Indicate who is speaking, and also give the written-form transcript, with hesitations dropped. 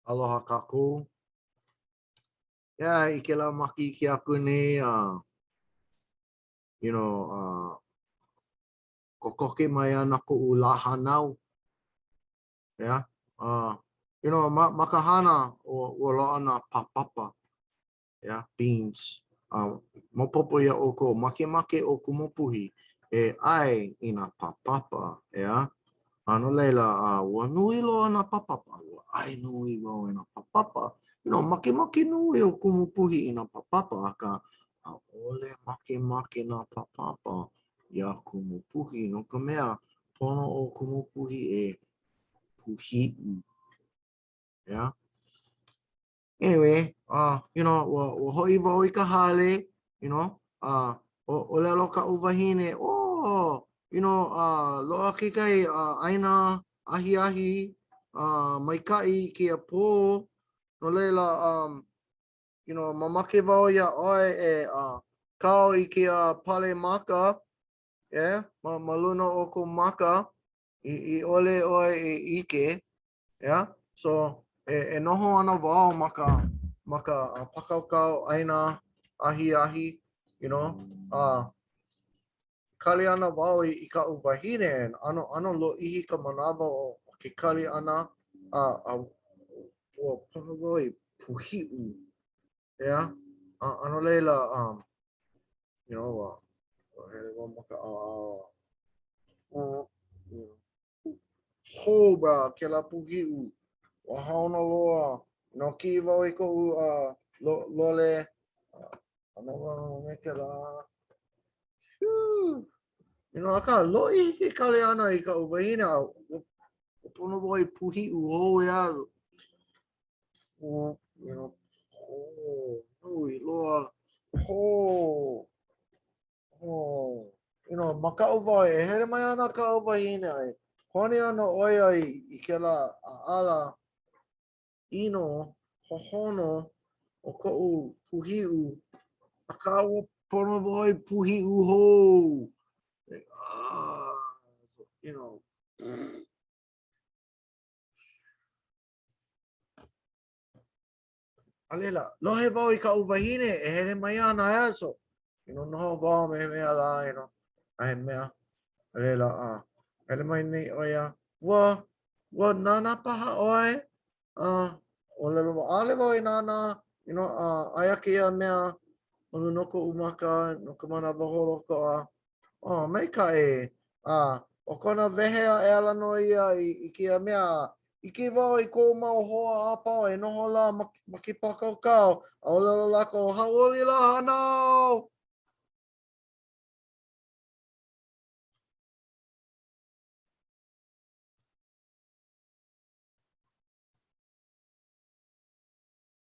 Speaker 1: Aloha kākou. I ke la maki ki aku ni, kokoke mai ana ko'u lā hanau. Makahana ua loa'a nā papapa, beans. Maopopo ia ʻoukou makemake o kumopuhi e ʻai i nā papapa, no leila ua nui loa nā papapa, ua ʻai nui wau i nā papapa. Makemake nui o kumopuhi i nā papapa akā ʻaʻole makemake nā papapa iā kumopuhi no ka mea pono o kumopuhi e puhiʻu. Anyway, ua hoʻi wau i ka hale, ʻole alo kaʻu wahine, loaʻa kekahi ʻaina ahiahi maikaʻi kēia pō, no leila, mamake wau iā ʻoe e kao i kēia pale maka, ma luna o kou maka, i ʻole ʻoe e ʻike, so e noho ana wau ma ka pakaukau ʻaina ahiahi, kali ana wau i kaʻu wahine, ʻano lōʻihi ka manawa o ke kali ʻana ua pono wau e puhiʻu, no leila, ua hele wau ma ka hou wau kēlā puhiʻu, ua haona loa, kiʻi wau i koʻu lole, ʻano wau me kēlā, akā lōʻihi ke kali ʻana i kaʻu wahine ua pono wau e puhiʻu hou ia, nui loa, ma kaʻu wau e hele mai ana kaʻu wahine ai, hone ana ʻoe ai i kēlā ʻaʻala ʻino hohono o koʻu puhiʻu akā ua pono wau e puhiʻu hou. A leila, lohe wau i kaʻu wahine e hele mai ana ea so, noho wau me mea la, a he mea, a leila, hele mai nei ʻo ia, ua nānā paha ʻoe, ʻaʻole wau e nānā, aia kēia mea ma luna o koʻu maka no ka manawa holoka maikaʻi, ʻo kona wehe e ala no ia i kēia mea, ʻike wau i kou mau hoa apau e noho la ma ke pakaukau, ʻaʻole ala lākou hauʻoli la hānau!